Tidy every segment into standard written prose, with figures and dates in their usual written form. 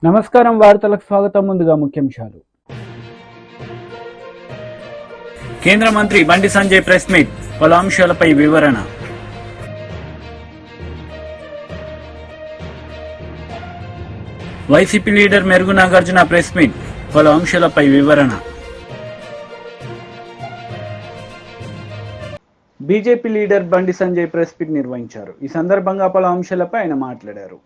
నమస్కారం వార్తలకు స్వాగతం. ముందుగా ముఖ్యాంశాలు. కేంద్ర మంత్రి బండి సంజయ్ ప్రెస్ మీట్, పలు అంశాలపై వివరణ. వైసీపీ లీడర్ మెరుగు నాగార్జున ప్రెస్ మీట్, పలు అంశాలపై వివరణ. BJP leader Bandi Sanjay press meet నిర్వహించారు. ఈ సందర్భంగా పలు అంశాలపై ఆయన మాట్లాడారు.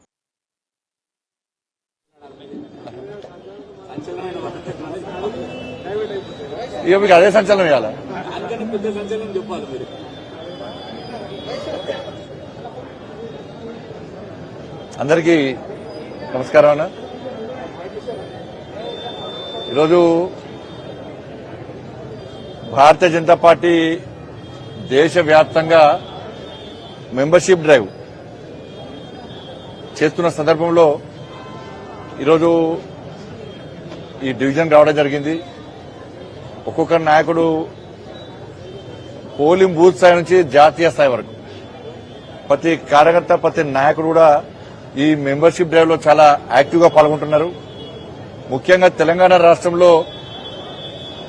ఇక మీకు అదే సంచలనం ఇవ్వాల. అందరికీ నమస్కారం అన్న. ఈరోజు భారతీయ జనతా పార్టీ దేశవ్యాప్తంగా మెంబర్షిప్ డ్రైవ్ చేస్తున్న సందర్భంలో ఈరోజు ఈ డివిజన్ రావడం జరిగింది. ఒక్కొక్క నాయకుడు పోలింగ్ బూత్ స్థాయి నుంచి జాతీయ స్థాయి వరకు ప్రతి కార్యకర్త, ప్రతి నాయకుడు కూడా ఈ మెంబర్షిప్ డ్రైవ్ లో చాలా యాక్టివ్ గా పాల్గొంటున్నారు. ముఖ్యంగా తెలంగాణ రాష్ట్రంలో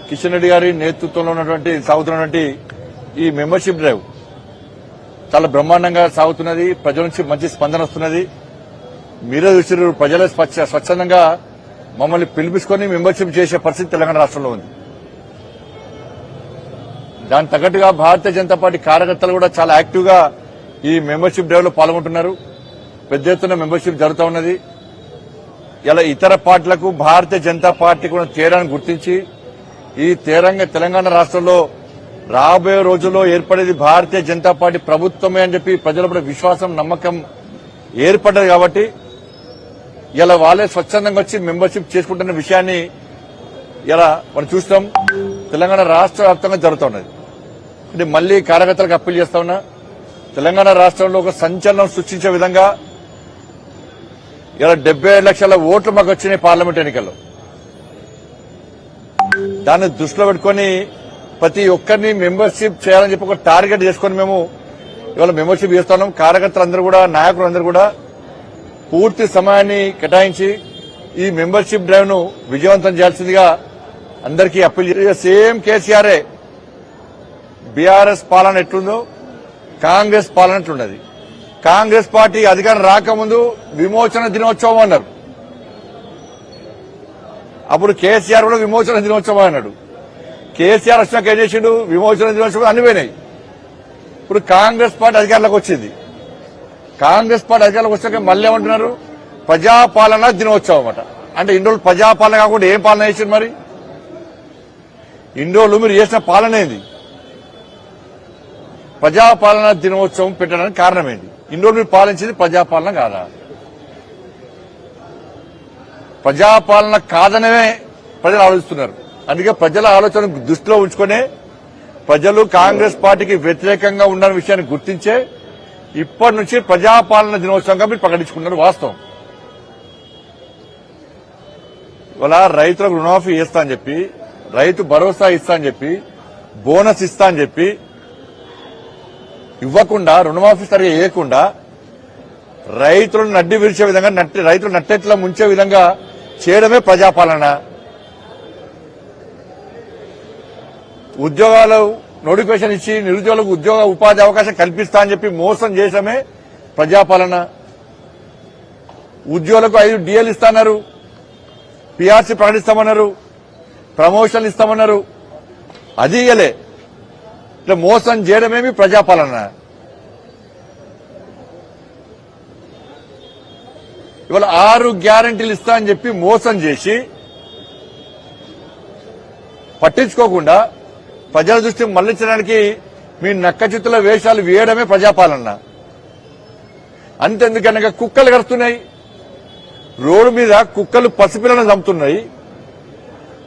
కిషన్ రెడ్డి గారి నేతృత్వంలో సాగుతున్నటువంటి ఈ మెంబర్షిప్ డ్రైవ్ చాలా బ్రహ్మాండంగా సాగుతున్నది. ప్రజల నుంచి మంచి స్పందన వస్తున్నది. మీరే చూసిన ప్రజలే స్వచ్ఛందంగా మమ్మల్ని పిలిపించుకొని మెంబర్షిప్ చేసే పరిస్థితి తెలంగాణ రాష్ట్రంలో ఉంది. దానికి తగ్గట్టుగా భారతీయ జనతా పార్టీ కార్యకర్తలు కూడా చాలా యాక్టివ్ గా ఈ మెంబర్షిప్ డ్రైవ్ లో పాల్గొంటున్నారు. పెద్ద ఎత్తున మెంబర్షిప్ జరుగుతూ ఉన్నది. ఇలా ఇతర పార్టీలకు భారతీయ జనతా పార్టీ కూడా తేడాను గుర్తించి ఈ తెలంగాణ రాష్ట్రంలో రాబోయే రోజుల్లో ఏర్పడేది భారతీయ జనతా పార్టీ ప్రభుత్వమే అని చెప్పి ప్రజల విశ్వాసం, నమ్మకం ఏర్పడ్డది. కాబట్టి ఇలా వాళ్ళే స్వచ్ఛందంగా వచ్చి మెంబర్షిప్ చేసుకుంటున్న విషయాన్ని ఇలా మనం చూస్తాం. తెలంగాణ రాష్ట్ర వ్యాప్తంగా జరుగుతున్నది. అంటే మళ్లీ కార్యకర్తలకు అప్పీల్ చేస్తా ఉన్నా, తెలంగాణ రాష్ట్రంలో ఒక సంచలనం సృష్టించే విధంగా ఇలా 77 లక్షల ఓట్లు మాకు వచ్చినాయి పార్లమెంట్ ఎన్నికల్లో. దాన్ని దృష్టిలో పెట్టుకుని ప్రతి ఒక్కరిని మెంబర్షిప్ చేయాలని చెప్పి ఒక టార్గెట్ చేసుకుని మేము ఇవాళ మెంబర్షిప్ చేస్తున్నాం. కార్యకర్తలందరూ కూడా, నాయకులందరూ కూడా పూర్తి సమయాన్ని కేటాయించి ఈ మెంబర్షిప్ డ్రైవ్ ను విజయవంతం చేయాల్సిందిగా అందరికీ అప్పీల్ చేసి, సేమ్ కేసీఆర్ఏ బీఆర్ఎస్ పాలన ఎట్లుందో కాంగ్రెస్ పాలన ఎట్లున్నది. కాంగ్రెస్ పార్టీ అధికారం రాకముందు విమోచన దినోత్సవం అన్నారు. అప్పుడు కేసీఆర్ కూడా విమోచన దినోత్సవం అన్నాడు. కేసీఆర్ వచ్చినాక ఏం చేసిండు? విమోచన దినోత్సవం అన్ని పోయినాయి. ఇప్పుడు కాంగ్రెస్ పార్టీ అధికారంలోకి వచ్చింది. కాంగ్రెస్ పార్టీ అధికారంలోకి వచ్చాక మళ్ళీ ఏమంటున్నారు? ప్రజాపాలన దినోత్సవం అట. అంటే ఇన్ని రోజులు ప్రజాపాలన కాకుండా ఏం పాలన చేసింది? మరి ఇన్ని రోజులు మీరు చేసిన పాలన ఏంది? ప్రజాపాలన దినోత్సవం పెట్టడానికి కారణం ఏంటి? ఇన్ని రోజులు మీరు పాలించేది ప్రజాపాలన కాదా? ప్రజాపాలన కాదనే ప్రజలు ఆలోచిస్తున్నారు. అందుకే ప్రజల ఆలోచన దృష్టిలో ఉంచుకునే ప్రజలు కాంగ్రెస్ పార్టీకి వ్యతిరేకంగా ఉన్న విషయాన్ని గుర్తించే ఇప్పటి నుంచి ప్రజాపాలన దినోత్సవంగా మీరు ప్రకటించుకున్నారు. వాస్తవం. ఇవాళ రైతులకు రుణమాఫీ చేస్తా అని చెప్పి, రైతు భరోసా ఇస్తా అని చెప్పి, బోనస్ ఇస్తా అని చెప్పి ఇవ్వకుండా, రుణమాఫీ సరిగా వేయకుండా రైతులను నడ్డి విరిచే విధంగా, రైతులు నట్టెట్లా ముంచే విధంగా చేయడమే ప్రజాపాలన. ఉద్యోగాలు నోటిఫికేషన్ ఇచ్చి నిరుద్యోగులకు ఉద్యోగ ఉపాధి అవకాశం కల్పిస్తా అని చెప్పి మోసం చేయడమే ప్రజాపాలన. ఉద్యోగులకు 5 డిఎల్ ఇస్తాన్నారు, పీఆర్సీ ప్రకటిస్తామన్నారు, ప్రమోషన్లు ఇస్తామన్నారు. అది ఇయ్యలే. ఇట్లా మోసం చేయడమేమి ప్రజాపాలన. ఇవాళ 6 గ్యారంటీలు ఇస్తా అని చెప్పి మోసం చేసి పట్టించుకోకుండా ప్రజల దృష్టి మళ్లించడానికి మీ నక్కచిత్తుల వేషాలు వేయడమే ప్రజాపాలన. అంతెందుకనగా కుక్కలు కరుస్తున్నాయి రోడ్డు మీద, కుక్కలు పసిపిల్లలను చంపుతున్నాయి,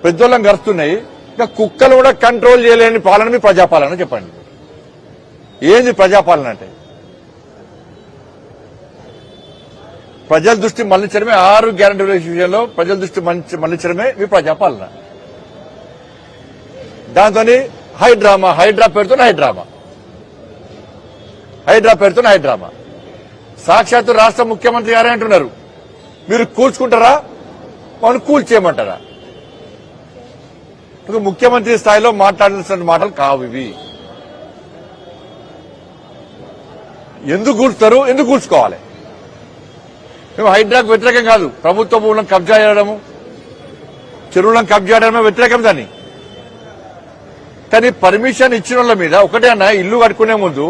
పెద్దోళ్ళని కరుస్తున్నాయి. ఇంకా కుక్కలు కూడా కంట్రోల్ చేయలేని పాలన మీ ప్రజాపాలన. చెప్పండి, ఏంది ప్రజాపాలన అంటే? ప్రజల దృష్టి మళ్లించడమే, 6 గ్యారంటీల విషయంలో ప్రజల దృష్టి మళ్లించడమే మీ ప్రజాపాలన. దాంతో హైడ్రా పేరుతో హైడ్రామా. సాక్షాత్తు రాష్ట్ర ముఖ్యమంత్రి గారే అంటున్నారు, మీరు కూర్చుకుంటారా మనం కూల్చేయమంటారా? ముఖ్యమంత్రి స్థాయిలో మాట్లాడాల్సిన మాటలు కావు ఇవి. ఎందుకు కూల్చుతారు, ఎందుకు కూల్చుకోవాలి? మేము హైడ్రాకు వ్యతిరేకం కాదు. ప్రభుత్వ భూములను కబ్జా చేయడము, చెరువులను కబ్జా చేయడమే వ్యతిరేకం. దాన్ని కానీ పర్మిషన్ ఇచ్చిన వాళ్ళ మీద ఒకటే అన్న, ఇల్లు కట్టుకునే ముందు,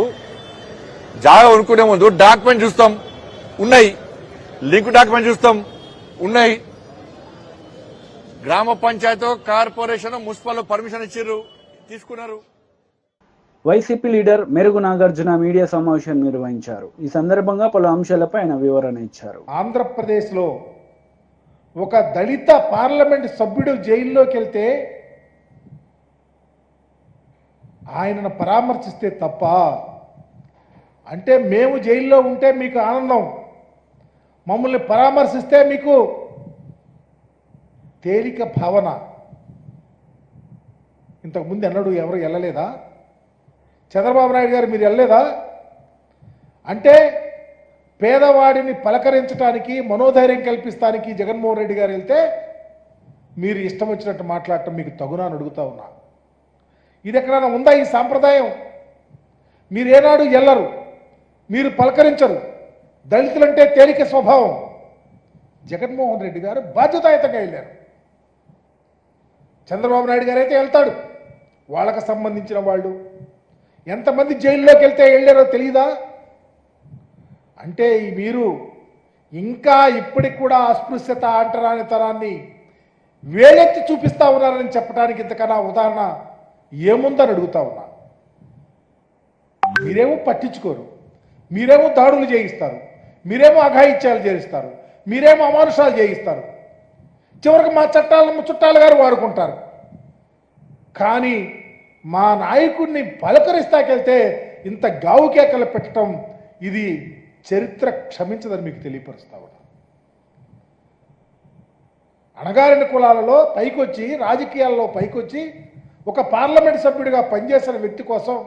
జాగా కొనుక్కునే ముందు డాక్యుమెంట్ చూస్తాం, ఉన్నాయి. లింక్ డాక్యుమెంట్ చూస్తాం, ఉన్నాయి. గ్రామ పంచాయతీ, కార్పొరేషన్, మున్సిపల్ పర్మిషన్ ఇచ్చారు, తీసుకున్నారు. వైసీపీ లీడర్ మెరుగు నాగార్జున మీడియా సమావేశం నిర్వహించారు. ఈ సందర్భంగా పలు అంశాలపై ఆయన వివరణ ఇచ్చారు. ఆంధ్రప్రదేశ్లో ఒక దళిత పార్లమెంట్ సభ్యుడు జైల్లోకి వెళ్తే ఆయనను పరామర్శిస్తే తప్ప, అంటే మేము జైల్లో ఉంటే మీకు ఆనందం, మమ్మల్ని పరామర్శిస్తే మీకు తేలిక భావన. ఇంతకుముందు ఎన్నడూ ఎవరు వెళ్ళలేదా? చంద్రబాబు నాయుడు గారు మీరు వెళ్ళలేదా? అంటే పేదవాడిని పలకరించడానికి, మనోధైర్యం కల్పిస్తానికి జగన్మోహన్ రెడ్డి గారు వెళ్తే మీరు ఇష్టం వచ్చినట్టు మాట్లాడటం మీకు తగునా అని అడుగుతా ఉన్నా. ఇది ఎక్కడైనా ఉందా ఈ సాంప్రదాయం? మీరు ఏనాడు వెళ్ళరు, మీరు పలకరించరు. దళితులంటే తేలిక స్వభావం. జగన్మోహన్ రెడ్డి గారు బాధ్యతాయుతంగా వెళ్ళారు. చంద్రబాబు నాయుడు గారు అయితే వెళ్తాడు. వాళ్ళకు సంబంధించిన వాళ్ళు ఎంతమంది జైల్లోకి వెళ్తే వెళ్ళారో తెలియదా? అంటే మీరు ఇంకా ఇప్పటికి కూడా అస్పృశ్యత, అంటరానితనాన్ని వేలెత్తి చూపిస్తా ఉన్నారని చెప్పడానికి ఇంతకన్నా ఉదాహరణ ఏముందని అడుగుతా ఉన్నా. మీరేమో పట్టించుకోరు, మీరేమో దాడులు చేయిస్తారు, మీరేమో అఘాయిత్యాలు చేయిస్తారు, మీరేమో అమానుషాలు చేయిస్తారు, చివరికి మా చట్టాలను చుట్టాలు గారు వాడుకుంటారు. కానీ మా నాయకుడిని పలకరిస్తాకెళ్తే ఇంత గావుకేకలు పెట్టడం, ఇది చరిత్ర క్షమించదని మీకు తెలియపరుస్తా ఉన్నా. అణగారిన కులాలలో పైకొచ్చి, రాజకీయాల్లో పైకొచ్చి, ఒక పార్లమెంట్ సభ్యుడిగా పనిచేసిన వ్యక్తి కోసం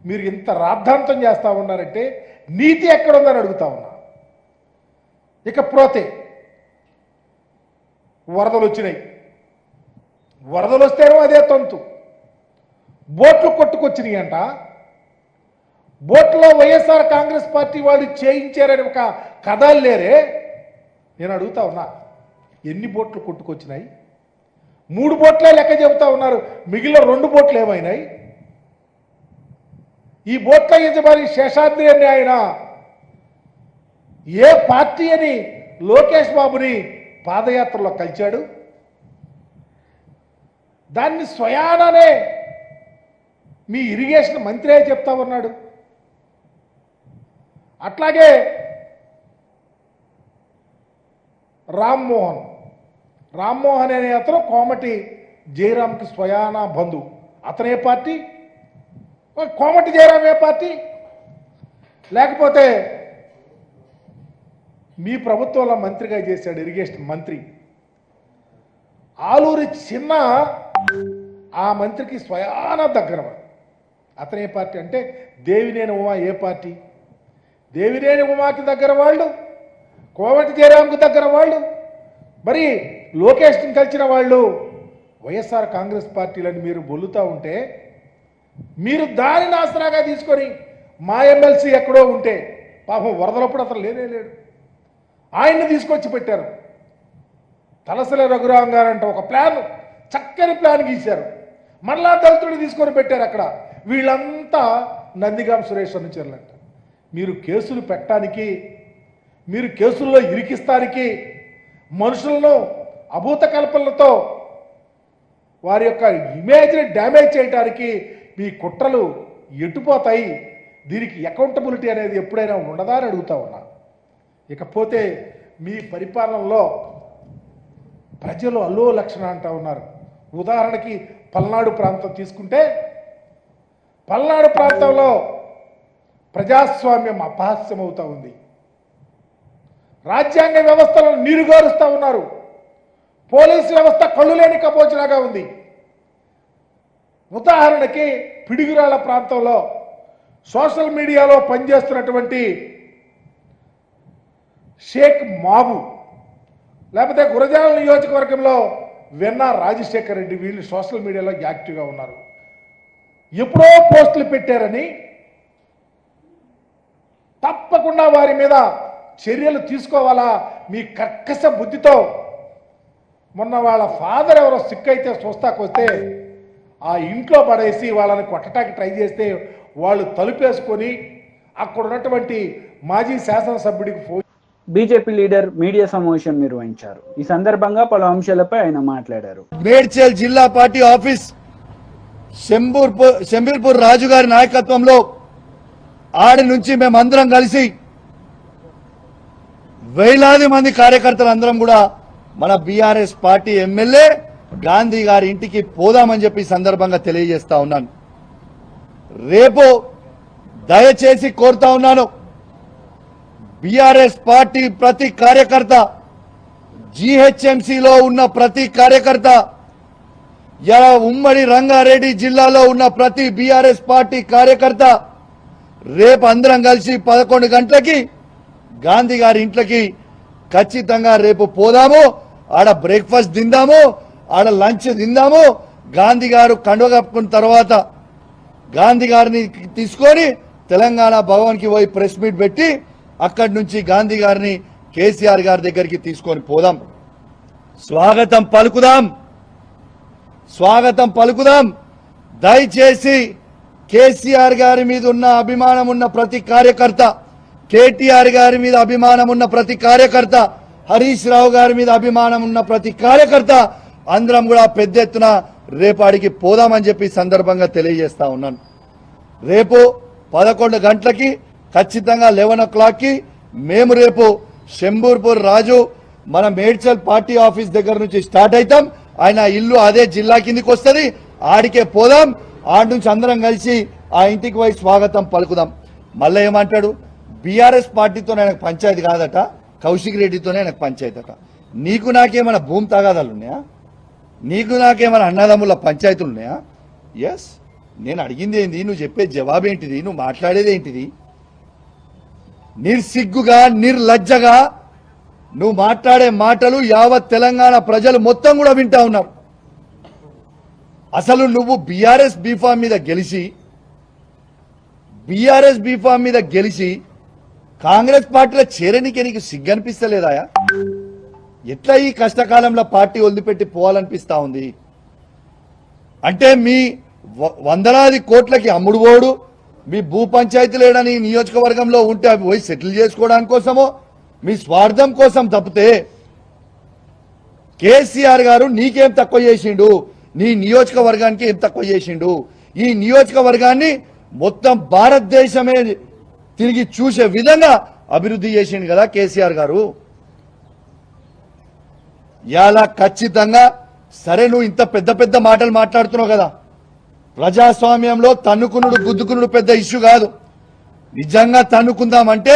మీరు ఇంత రాద్ధాంతం చేస్తూ ఉన్నారంటే నీతి ఎక్కడుందని అడుగుతా ఉన్నా. ఇకపోతే వరదలు వచ్చినాయి. వరదలు వస్తేనో అదే తంతు. బోట్లు కొట్టుకొచ్చినాయి అంట. బోట్లో వైఎస్ఆర్ కాంగ్రెస్ పార్టీ వాళ్ళు చేయించారని ఒక కథలు లేరే. నేను అడుగుతా ఉన్నా, ఎన్ని బోట్లు కొట్టుకొచ్చినాయి? 3 బోట్లే లెక్క చెబుతా ఉన్నారు, మిగిలిన 2 బోట్లు ఏమైనాయి? ఈ బోట్ల యజమాని శేషాద్రి అని ఆయన ఏ పార్టీ అని లోకేష్ బాబుని పాదయాత్రలో కలిచాడు. దాన్ని స్వయాననే మీ ఇరిగేషన్ మంత్రే చెప్తా ఉన్నాడు. అట్లాగే రామ్మోహన్ అనే అతను కోమటి జయరాంకి స్వయానా బంధు. అతనే పార్టీ? కోమటి జయరాం ఏ పార్టీ? లేకపోతే మీ ప్రభుత్వంలో మంత్రిగా చేశాడు, ఇరిగేషన్ మంత్రి. ఆలూరి చిన్న ఆ మంత్రికి స్వయాన దగ్గర. అతనే పార్టీ? అంటే దేవినేని ఉమా ఏ పార్టీ? దేవినేని ఉమాకి దగ్గర వాళ్ళు, కోమటి జయరాంకి దగ్గర వాళ్ళు, మరి లోకేష్ని కలిసిన వాళ్ళు వైఎస్ఆర్ కాంగ్రెస్ పార్టీలని మీరు బొల్లుతూ ఉంటే, మీరు దానిని ఆసరాగా తీసుకొని మా ఎమ్మెల్సీ ఎక్కడో ఉంటే, పాపం వరదలప్పుడు అతను లేనే లేడు, ఆయన్ని తీసుకొచ్చి పెట్టారు. తలసలే రఘురాం గారంట ఒక ప్లాన్, చక్కని ప్లాన్ గీశారు. మరలా దళితుడిని తీసుకొని పెట్టారు అక్కడ. వీళ్ళంతా నందిగాం సురేష్ అనుచరులంట. మీరు కేసులు పెట్టడానికి, మీరు కేసుల్లో ఇరికిస్తానికి, మనుషులను అభూత కల్పనలతో వారి యొక్క ఇమేజ్ని డ్యామేజ్ చేయడానికి మీ కుట్రలు ఎటుపోతాయి? దీనికి అకౌంటబిలిటీ అనేది ఎప్పుడైనా ఉండదా అని అడుగుతా ఉన్నా. ఇకపోతే మీ పరిపాలనలో ప్రజలు అల్లో లక్షణ అంటా ఉన్నారు. ఉదాహరణకి పల్నాడు ప్రాంతం తీసుకుంటే, పల్నాడు ప్రాంతంలో ప్రజాస్వామ్యం అపహాస్యం అవుతా ఉంది. రాజ్యాంగ వ్యవస్థలను నీరుగారుస్తూ ఉన్నారు. పోలీసు వ్యవస్థ కళ్ళు లేని కపోజలాగా ఉంది. ఉదాహరణకి పిడుగురాళ్ల ప్రాంతంలో సోషల్ మీడియాలో పనిచేస్తున్నటువంటి షేక్ మాబు లేకపోతే గురజాల నియోజకవర్గంలో వెన్నా రాజశేఖర్ రెడ్డి, వీళ్ళు సోషల్ మీడియాలో యాక్టివ్గా ఉన్నారు. ఎప్పుడో పోస్టులు పెట్టారని తప్పకుండా వారి మీద చర్యలు తీసుకోవాలా మీ కర్కశ బుద్ధితో. మొన్న వాళ్ళ ఫాదర్ ఎవరో సిక్ అయితే చూస్తాకొస్తే ఆ ఇంట్లో పడేసి వాళ్ళని కొట్టడానికి ట్రై చేస్తే వాళ్ళు తలుపేసుకొని అక్కడ ఉన్నటువంటి మాజీ శాసనసభ్యుడికి ఫోన్. బీజేపీ లీడర్ మీడియా సమావేశం నిర్వహించారు. ఈ సందర్భంగా పలు అంశాలపై ఆయన మాట్లాడారు. మేడ్చల్ జిల్లా పార్టీ ఆఫీస్ శంబీర్పూర్ రాజు గారి నాయకత్వంలో ఆడి నుంచి మేమందరం కలిసి వేలాది మంది కార్యకర్తలందరం కూడా మన బీఆర్ఎస్ పార్టీ ఎమ్మెల్యే గాంధీ గారి ఇంటికి పోదామని చెప్పి సందర్భంగా తెలియజేస్తా ఉన్నాను. రేపు దయచేసి కోరుతా ఉన్నాను, బీఆర్ఎస్ పార్టీ ప్రతి కార్యకర్త, జీహెచ్ఎంసీలో ఉన్న ప్రతి కార్యకర్త, ఇలా ఉమ్మడి రంగారెడ్డి జిల్లాలో ఉన్న ప్రతి బీఆర్ఎస్ పార్టీ కార్యకర్త రేపు అందరం కలిసి 11 గంటలకి గాంధీ గారి ఇంట్లోకి ఖచ్చితంగా రేపు పోదాము. ఆడ బ్రేక్ఫాస్ట్ తిందాము, ఆడ లంచ్ తిందాము. గాంధీ గారు కండువ కప్పుకున్న తర్వాత గాంధీ గారిని తీసుకొని తెలంగాణ భవన్కి పోయి ప్రెస్ మీట్ పెట్టి అక్కడి నుంచి గాంధీ గారిని కేసీఆర్ గారి దగ్గరికి తీసుకొని పోదాం. స్వాగతం పలుకుదాం. దయచేసి కేసీఆర్ గారి మీద ఉన్న అభిమానం ఉన్న ప్రతి కార్యకర్త, కేటీఆర్ గారి మీద అభిమానం ఉన్న ప్రతి కార్యకర్త, హరీష్ రావు గారి మీద అభిమానం ఉన్న ప్రతి కార్యకర్త అందరం కూడా పెద్ద ఎత్తున రేపు అడిగి పోదామని చెప్పి సందర్భంగా తెలియజేస్తా ఉన్నాను. రేపు 11 గంటలకి ఖచ్చితంగా 11 o'clockకి మేము రేపు శంబూర్పూర్ రాజు మన మేడ్చల్ పార్టీ ఆఫీస్ దగ్గర నుంచి స్టార్ట్ అవుతాం. ఆయన ఇల్లు అదే జిల్లా కిందికి వస్తుంది, ఆడికే పోదాం. ఆడి నుంచి అందరం కలిసి ఆ ఇంటికి పోయి స్వాగతం పలుకుదాం. మళ్ళీ ఏమంటాడు, బీఆర్ఎస్ పార్టీతో ఆయనకు పంచాయతీ కాదట, కౌశిక్ రెడ్డితోనే ఆయనకు పంచాయతీ అట. నీకు నాకేమైనా భూమి తగాదాలు ఉన్నాయా? నీకు నాకేమైనా అన్నదమ్ముల పంచాయతీలు ఉన్నాయా? ఎస్, నేను అడిగింది ఏంది, నువ్వు చెప్పే జవాబేంటిది, నువ్వు మాట్లాడేది ఏంటిది? నిర్సిగ్గుగా నిర్లజ్జగా నువ్వు మాట్లాడే మాటలు యావత్ తెలంగాణ ప్రజలు మొత్తం కూడా వింటా ఉన్నారు. అసలు నువ్వు బీఆర్ఎస్ బీఫామ్ మీద గెలిచి కాంగ్రెస్ పార్టీలో చేరనికి నీకు సిగ్గనిపిస్తలేదాయా? ఎట్లా ఈ కష్టకాలంలో పార్టీ వదిలిపెట్టి పోవాలనిపిస్తా ఉంది? అంటే మీ వందలాది కోట్లకి అమ్ముడు పోడు, మీ భూ పంచాయతీ లేడని నియోజకవర్గంలో ఉంటే అవి పోయి సెటిల్ చేసుకోవడానికి కోసమో మీ స్వార్థం కోసం తప్పితే కేసీఆర్ గారు నీకేం తక్కువ చేసిండు? నీ నియోజకవర్గానికి ఏం తక్కువ చేసిండు? ఈ నియోజకవర్గాన్ని మొత్తం భారతదేశమే తిరిగి చూసే విధంగా అభివృద్ధి చేసిండు కదా కేసీఆర్ గారు. ఇలా ఖచ్చితంగా సరే, నువ్వు ఇంత పెద్ద పెద్ద మాటలు మాట్లాడుతున్నావు కదా, ప్రజాస్వామ్యంలో తన్నుకునుడు గుద్దుకునుడు పెద్ద ఇష్యూ కాదు. నిజంగా తన్నుకుందామంటే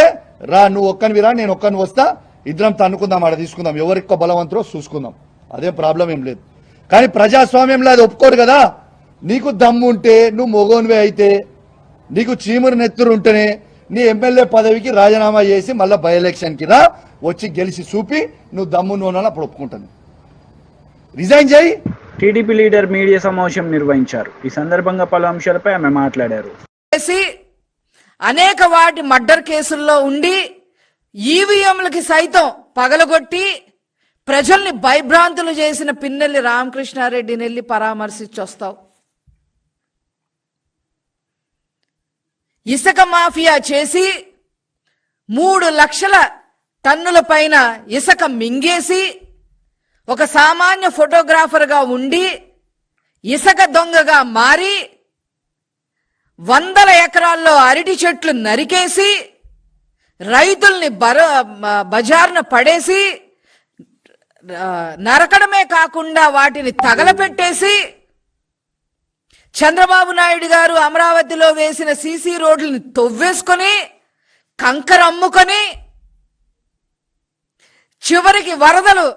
రా, నువ్వు ఒక్కనివి రా, నేను ఒక్కని వస్తా, ఇద్దరం తన్నుకుందాం, ఆడ తీసుకుందాం, ఎవరికో బలవంతరో చూసుకుందాం, అదే ప్రాబ్లం ఏం లేదు. కానీ ప్రజాస్వామ్యంలో అది ఒప్పుకోరు కదా. నీకు దమ్ము ఉంటే, నువ్వు మొగోనివే అయితే, నీకు చీమురు నెత్తురు ఉంటేనే నీ ఎమ్మెల్యే పదవికి రాజీనామా చేసి మళ్ళీ బై ఎలక్షన్కి రా, వచ్చి గెలిచి చూపి నువ్వు దమ్ము నూనె అప్పుడు ఒప్పుకుంటాను, రిజైన్ చేయి. టీడీపీ లీడర్ మీడియా సమావేశం నిర్వహించారు. ఈ సందర్భంగా పలు అంశాలపై ఆమె మాట్లాడారు. అనేక వాటి మర్డర్ కేసుల్లో ఉండి ఈవీఎంలకి సైతం పగలగొట్టి ప్రజల్ని భయభ్రాంతులు చేసిన పిన్నెల్లి రామకృష్ణారెడ్డిని వెళ్ళి పరామర్శించొస్తావు. ఇసుక మాఫియా చేసి 3 లక్షల టన్నుల పైన ఇసుక మింగేసి ఒక సామాన్య ఫోటోగ్రాఫర్గా ఉండి ఇసుక దొంగగా మారి 100 ఎకరాల్లో అరటి చెట్లు నరికేసి రైతుల్ని బజార్న పడేసి నరకడమే కాకుండా వాటిని తగలపెట్టేసి చంద్రబాబు నాయుడు గారు అమరావతిలో వేసిన సీసీ రోడ్లని తవ్వేసుకొని కంకర అమ్ముకొని చివరికి వరదలు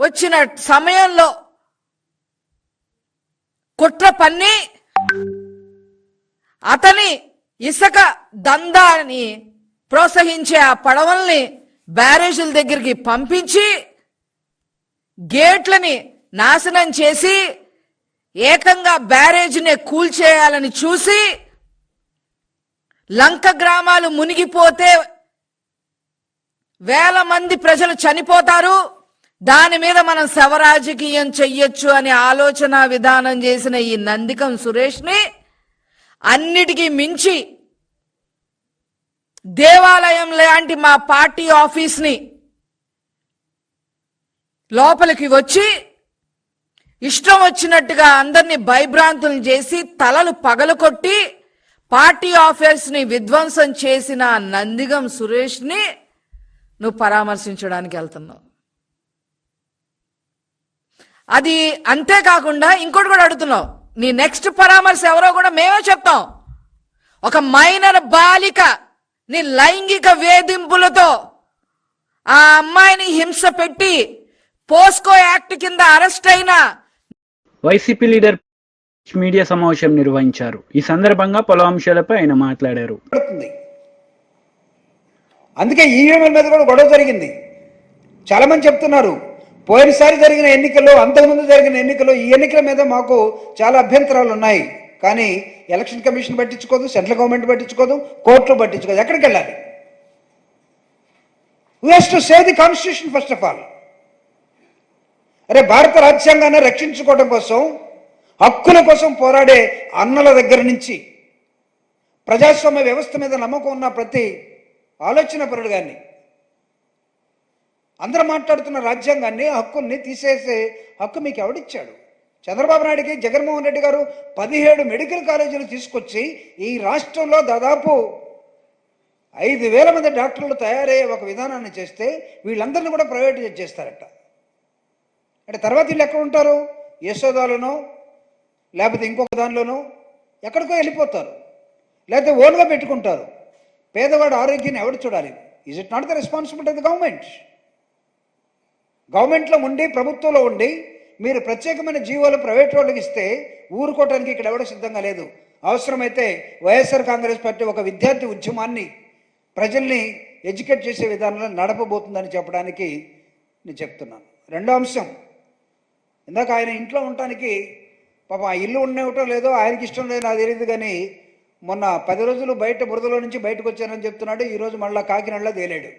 వచ్చిన సమయంలో కుట్ర పన్ని అతని ఇసుక దందాని ప్రోత్సహించే ఆ పడవల్ని బ్యారేజీల దగ్గరికి పంపించి గేట్లని నాశనం చేసి ఏకంగా బ్యారేజ్నే కూల్చేయాలని చూసి లంక గ్రామాలు మునిగిపోతే వేల మంది ప్రజలు చనిపోతారు, దాని మీద మనం శవరాజకీయం చెయ్యొచ్చు అనే ఆలోచన విధానం చేసిన ఈ నందికం సురేష్ని అన్నిటికీ మించి దేవాలయం లాంటి మా పార్టీ ఆఫీస్ని లోపలికి వచ్చి ఇష్టం వచ్చినట్టుగా అందరినీ భయభ్రాంతులు చేసి తలలు పగలకొట్టి పార్టీ ఆఫీస్ని విధ్వంసం చేసిన నందిగం సురేష్ని నువ్వు పరామర్శించడానికి వెళ్తున్నావు. అది అంతేకాకుండా ఇంకోటి కూడా అడుగుతున్నావు, నీ నెక్స్ట్ పరామర్శ ఎవరో కూడా మేమే చెప్తాం. ఒక మైనర్ బాలిక నీ లైంగిక వేధింపులతో ఆ అమ్మాయిని హింస పెట్టి పోస్కో యాక్ట్ కింద అరెస్ట్ అయిన వైసీపీ లీడర్ మీడియా సమావేశం నిర్వహించారు. ఈ సందర్భంగా పలు అంశాలపై ఆయన మాట్లాడారు. అందుకే ఈవీఎంల మీద కూడా గొడవ జరిగింది. చాలా మంది చెప్తున్నారు పోయినసారి జరిగిన ఎన్నికల్లో, అంతకుముందు జరిగిన ఎన్నికల్లో ఈ ఎన్నికల మీద మాకు చాలా అభ్యంతరాలు ఉన్నాయి, కానీ ఎలక్షన్ కమిషన్ పట్టించుకోదు, సెంట్రల్ గవర్నమెంట్ పట్టించుకోదు, కోర్టులు పట్టించుకోదు. ఎక్కడికి వెళ్ళాలి? We have to save the constitution first of all. అరే భారత రాజ్యాంగాన్ని రక్షించుకోవడం కోసం, హక్కుల కోసం పోరాడే అన్నల దగ్గర నుంచి ప్రజాస్వామ్య వ్యవస్థ మీద నమ్మకం ఉన్న ప్రతి ఆలోచన పరుడు గారిని, అందరూ మాట్లాడుతున్న రాజ్యాంగాన్ని, హక్కుల్ని తీసేసే హక్కు మీకు ఎవడిచ్చాడు? చంద్రబాబు నాయుడికి జగన్మోహన్ రెడ్డి గారు 17 మెడికల్ కాలేజీలు తీసుకొచ్చి ఈ రాష్ట్రంలో దాదాపు 5,000 మంది డాక్టర్లు తయారయ్యే ఒక విధానాన్ని చేస్తే వీళ్ళందరినీ కూడా ప్రైవేటైజ్ చేస్తారట. అంటే తర్వాత వీళ్ళు ఎక్కడ ఉంటారు? యశోదాలోనో లేకపోతే ఇంకొక దానిలోనో ఎక్కడికో వెళ్ళిపోతారు, లేకపోతే ఓన్గా పెట్టుకుంటారు. పేదవాడు ఆరోగ్యాన్ని ఎవడు చూడాలి? Is it not the responsibility of the government? గవర్నమెంట్లో ఉండి, ప్రభుత్వంలో ఉండి మీరు ప్రత్యేకమైన జీవోలు ప్రైవేట్ వాళ్ళకి ఇస్తే ఊరుకోవటానికి ఇక్కడ ఎవడో సిద్ధంగా లేదు. అవసరమైతే వైఎస్ఆర్ కాంగ్రెస్ పార్టీ ఒక విద్యార్థి ఉద్యమాన్ని ప్రజల్ని ఎడ్యుకేట్ చేసే విధానంలో నడపబోతుందని చెప్పడానికి నేను చెప్తున్నాను. రెండో అంశం, ఇందాక ఆయన ఇంట్లో ఉండటానికి పాపం ఆ ఇల్లు ఉండటం లేదో ఆయనకి ఇష్టం లేదో నాకు తెలియదు, కానీ మొన్న 10 రోజులు బయట బురదలో నుంచి బయటకు వచ్చానని చెప్తున్నాడు. ఈరోజు మళ్ళీ కాకినాడలో తేలాడు.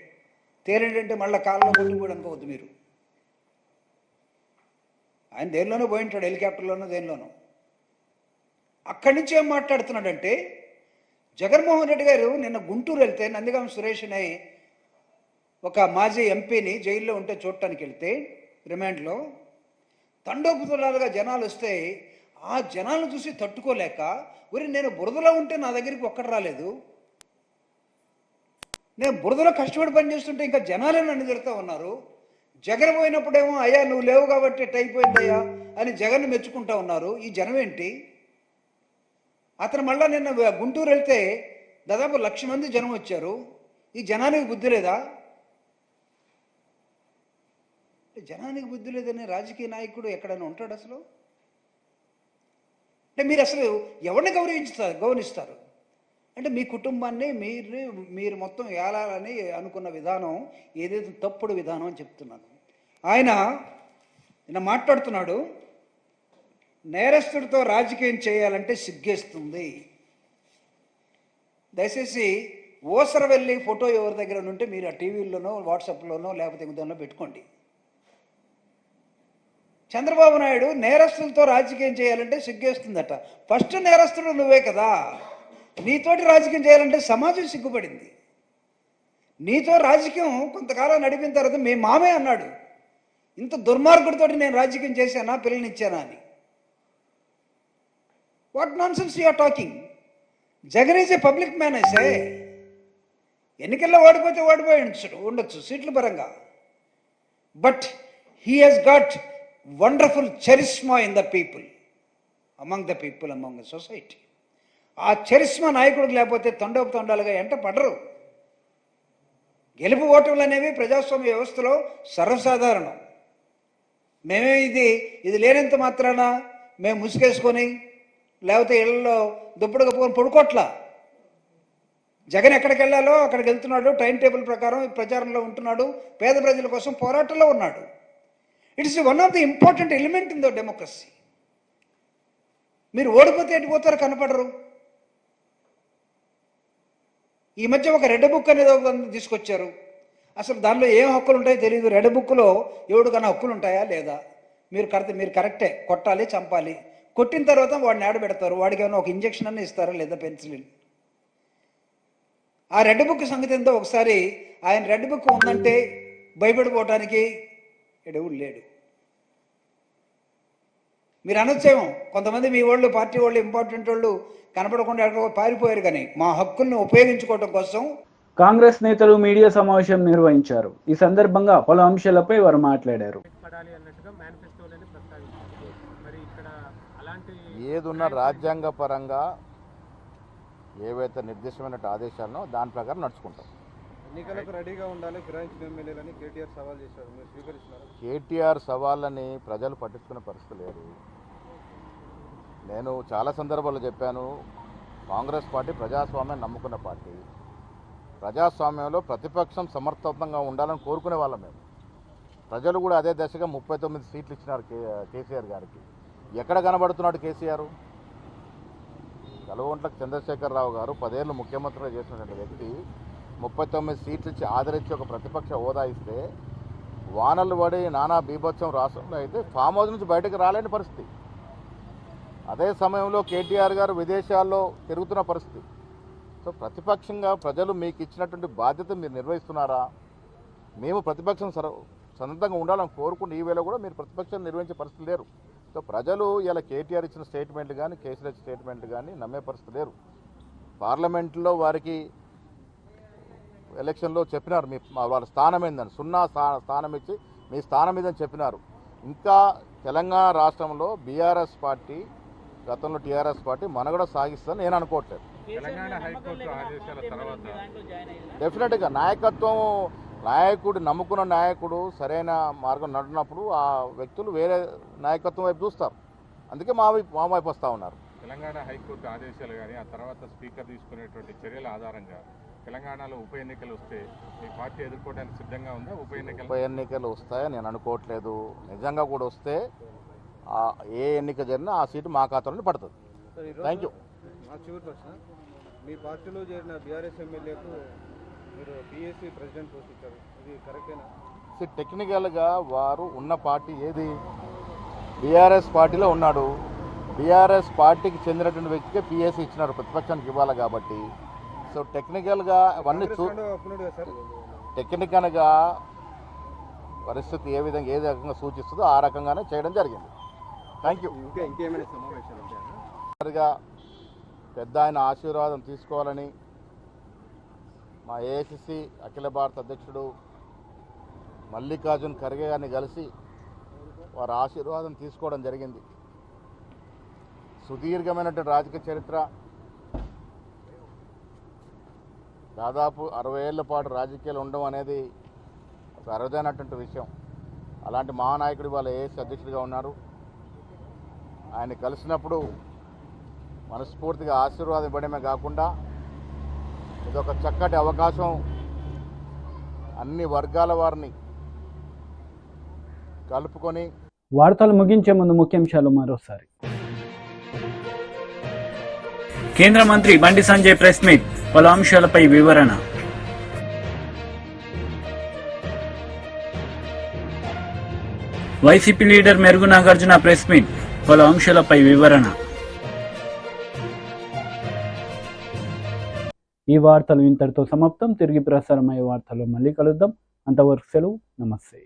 తేలేంటంటే మళ్ళీ కాలంలో కొట్టుకోడు అనుకోవద్దు మీరు. ఆయన దేనిలోనూ పోయి ఉంటాడు, హెలికాప్టర్లోనూ దేనిలోనూ. అక్కడి నుంచి ఏం మాట్లాడుతున్నాడంటే, జగన్మోహన్ రెడ్డి గారు నిన్న గుంటూరు వెళ్తే నందిగం సురేష్ అనే ఒక మాజీ ఎంపీని జైల్లో ఉంటే చూడటానికి వెళ్తే రిమాండ్లో తండోపుతలాలుగా జనాలు వస్తే ఆ జనాలను చూసి తట్టుకోలేక, ఒరి నేను బురదలో ఉంటే నా దగ్గరికి ఒక్కడు రాలేదు, నేను బురదలో కష్టపడి పనిచేస్తుంటే ఇంకా జనాలే నన్ను తిడుతూ ఉన్నారు, జగన్ పోయినప్పుడేమో అయ్యా నువ్వు లేవు కాబట్టి అయిపోయిందయ్యా అని జగన్ మెచ్చుకుంటా ఉన్నారు, ఈ జనం ఏంటి? అతను మళ్ళా నిన్న గుంటూరు వెళ్తే దాదాపు 1,00,000 మంది జనం వచ్చారు. ఈ జనానికి బుద్ధి లేదా? జనానికి బుద్ధి లేదని రాజకీయ నాయకుడు ఎక్కడైనా ఉంటాడు అసలు? అంటే మీరు అసలు ఎవరిని గౌరవిస్తారు? అంటే మీ కుటుంబాన్ని మీరు మొత్తం ఏలాలని అనుకున్న విధానం ఏదైతే తప్పుడు విధానం అని చెప్తున్నాను. ఆయన నిన్న మాట్లాడుతున్నాడు, నేరస్తుడితో రాజకీయం చేయాలంటే సిగ్గేస్తుంది. దయచేసి ఓసర వెళ్ళి ఫోటో ఎవరి దగ్గర ఉంటే మీరు ఆ టీవీల్లోనో వాట్సాప్లోనో లేకపోతే ఇంకోలో పెట్టుకోండి. చంద్రబాబు నాయుడు నేరస్తులతో రాజకీయం చేయాలంటే సిగ్గేస్తుందట. ఫస్ట్ నేరస్తుడు నువ్వే కదా. నీతోటి రాజకీయం చేయాలంటే సమాజం సిగ్గుపడింది. నీతో రాజకీయం కొంతకాలం నడిపిన తర్వాత మీ మామే అన్నాడు, ఇంత దుర్మార్గుడితోటి నేను రాజకీయం చేశానా, పిల్లనిచ్చానా అని. What nonsense you are talking? Jagan is a public man. అయితే ఎన్నికల్లో ఓడిపోతే ఓడిపోయి ఉండొచ్చు సీట్ల పరంగా, but he he's got wonderful charisma in the people, among the people, among the society. ఆ చరిస్మా నాయకుడికి లేకపోతే తండోపుతండాలుగా ఎంట పడరు. గెలుపు ఓటములు అనేవి ప్రజాస్వామ్య వ్యవస్థలో సర్వసాధారణం. మేమే ఇది లేనంత మాత్రాన మేము ముసుగేసుకొని లేకపోతే ఇళ్లలో దుప్పుడు కప్పుకొని పడుకోట్లా. జగన్ ఎక్కడికి వెళ్ళాలో అక్కడికి వెళ్తున్నాడు, టైం టేబుల్ ప్రకారం ప్రచారంలో ఉంటున్నాడు, పేద ప్రజల కోసం పోరాటంలో ఉన్నాడు. It's one of the important element in the democracy. మీరు ఓడిపోతే ఎటు పోతారు, కనపడరు. ఈ మధ్య ఒక రెడ్ బుక్ అనేది ఒకటి తీసుకొచ్చారు. అసలు దానిలో ఏం హక్కులు ఉంటాయో తెలియదు. రెడ్ బుక్లో ఎవడికన్నా హక్కులు ఉంటాయా లేదా? మీరు కరెక్టే, కొట్టాలి, చంపాలి. కొట్టిన తర్వాత వాడిని ఆడబెడతారు. వాడికి ఏమైనా ఒక ఇంజక్షన్ అన్న ఇస్తారా లేదా, పెన్సిలిన్. ఆ రెడ్ బుక్ సంగతి ఎంతో ఒకసారి ఆయన రెడ్ బుక్ ఉందంటే భయపడిపోవటానికి ఎడవుడు లేడు. మీరు అనొచ్చేమో కొంతమంది మీ వాళ్ళు, పార్టీ వాళ్ళు, ఇంపార్టెంట్ వాళ్ళు కనపడకుండా ఎక్కడో పారిపోయారు, కానీ మా హక్కుల్ని ఉపయోగించుకోవడం కోసం. కాంగ్రెస్ నేతలు మీడియా సమావేశం నిర్వహించారు. ఈ సందర్భంగా పలు అంశాలపై వారు మాట్లాడారు. ఏదున్న రాజ్యాంగ పరంగా ఏవైతే నిర్దిష్టమైన ఆదేశాలనో దాని ప్రకారం నడుచుకుంటాం. ఎన్నికలకు రెడీగా ఉండాలి ఫిరాయించిన ఎమ్మెల్యేలని కేటీఆర్ సవాల్ చేశారు. మీరు స్వీకరిస్తున్నారు? కేటీఆర్ సవాళ్ళని ప్రజలు పట్టించుకునే పరిస్థితి లేదు. నేను చాలా సందర్భాల్లో చెప్పాను, కాంగ్రెస్ పార్టీ ప్రజాస్వామ్యాన్ని నమ్ముకున్న పార్టీ. ప్రజాస్వామ్యంలో ప్రతిపక్షం సమర్థవంతంగా ఉండాలని కోరుకునే వాళ్ళం మేము. ప్రజలు కూడా అదే దశగా 39 సీట్లు ఇచ్చినారు కేసీఆర్ గారికి. ఎక్కడ కనబడుతున్నాడు కేసీఆర్? కల్వకుంట్ల చంద్రశేఖరరావు గారు 10 ఏళ్ళు ముఖ్యమంత్రిగా చేసినటువంటి వ్యక్తి 39 సీట్లు ఇచ్చి ఆదరించి ఒక ప్రతిపక్ష హోదా ఇస్తే వానలు పడి నానా బీభత్సం రాష్ట్రంలో అయితే ఫామ్ హౌస్ నుంచి బయటకు రాలేని పరిస్థితి. అదే సమయంలో కేటీఆర్ గారు విదేశాల్లో తిరుగుతున్న పరిస్థితి. సో ప్రతిపక్షంగా ప్రజలు మీకు ఇచ్చినటువంటి బాధ్యత మీరు నిర్వహిస్తున్నారా? మేము ప్రతిపక్షం సన్నద్ధంగా ఉండాలని కోరుకుంటే ఈ వేళ కూడా మీరు ప్రతిపక్షాన్ని నిర్వహించే పరిస్థితి లేరు. సో ప్రజలు ఇలా కేటీఆర్ ఇచ్చిన స్టేట్మెంట్లు కానీ కేసీఆర్ స్టేట్మెంట్లు కానీ నమ్మే పరిస్థితి లేరు. పార్లమెంట్లో వారికి ఎలక్షన్లో చెప్పినారు మీ వాళ్ళ స్థానం ఏందని, 0 స్థానం ఇచ్చి మీ స్థానం ఇదని చెప్పినారు. ఇంకా తెలంగాణ రాష్ట్రంలో బీఆర్ఎస్ పార్టీ, గతంలో టీఆర్ఎస్ పార్టీ మనగడ సాగిస్తుందని నేను అనుకోవట్లేదు. డెఫినెట్గా నాయకుడు నమ్ముకున్న నాయకుడు సరైన మార్గం నడినప్పుడు ఆ వ్యక్తులు వేరే నాయకత్వం వైపు చూస్తారు. అందుకే మా వైపు వస్తూ ఉన్నారు. తెలంగాణ హైకోర్టు ఆదేశాలు కానీ ఆ తర్వాత స్పీకర్ తీసుకునేటువంటి చర్యల ఆధారంగా తెలంగాణలో ఉప ఎన్నికలు వస్తే మీ పార్టీ ఎదుర్కోవడానికి సిద్ధంగా ఉందా? ఉప ఎన్నికలు వస్తాయని నేను అనుకోవట్లేదు. నిజంగా కూడా వస్తే ఏ ఎన్నిక జరిగినా ఆ సీటు మా ఖాతాలోనే పడుతుంది. Thank you. మా చివరి ప్రశ్న, మీ పార్టీలో చేరిన బీఆర్ఎస్ ఎమ్మెల్యేకు మీరు పిఎస్సి ప్రెసిడెంట్ పోస్ట్ ఇచ్చారు, ఇది కరెక్టేనా? టెక్నికల్గా వారు ఉన్న పార్టీ ఏది? బీఆర్ఎస్ పార్టీలో ఉన్నాడు. బీఆర్ఎస్ పార్టీకి చెందినటువంటి వ్యక్తికే పిఎస్సి ఇచ్చినారు, ప్రతిపక్షానికి ఇవ్వాలి కాబట్టి. సో టెక్నికల్గా అవన్నీ టెక్నికల్గా పరిస్థితి ఏ రకంగా సూచిస్తుందో ఆ రకంగానే చేయడం జరిగింది. Thank you. ఇంకేమైనా సమావేశాలు పెద్ద ఆయన ఆశీర్వాదం తీసుకోవాలని మా ఏఐసిసి అఖిల భారత అధ్యక్షుడు మల్లికార్జున్ ఖర్గే గారిని కలిసి వారి ఆశీర్వాదం తీసుకోవడం జరిగింది. సుదీర్ఘమైనటువంటి రాజకీయ చరిత్ర, దాదాపు 60 ఏళ్ల పాటు రాజకీయాలు ఉండడం అనేది ఒక అరుదైనటువంటి విషయం. అలాంటి మహానాయకుడు వాళ్ళ ఏఎస్ అధ్యక్షుడిగా ఉన్నారు. ఆయన కలిసినప్పుడు మనస్ఫూర్తిగా ఆశీర్వాదం ఇవ్వడమే కాకుండా ఇదొక చక్కటి అవకాశం అన్ని వర్గాల వారిని కలుపుకొని. వార్తలు ముగించే ముందు ముఖ్యాంశాలు మరోసారి. కేంద్ర మంత్రి బండి సంజయ్ ప్రెస్ మీట్, పలు అంశాలపై వివరణ. వైసీపీ లీడర్ మెరుగు నాగార్జున ప్రెస్ మీట్, పలు అంశాలపై వివరణ. ఈ వార్తలు ఇంతటితో సమాప్తం. తిరిగి ప్రసారమయ్యే వార్తలు మళ్ళీ కలుద్దాం. అంతవరకు సెలవు. నమస్తే.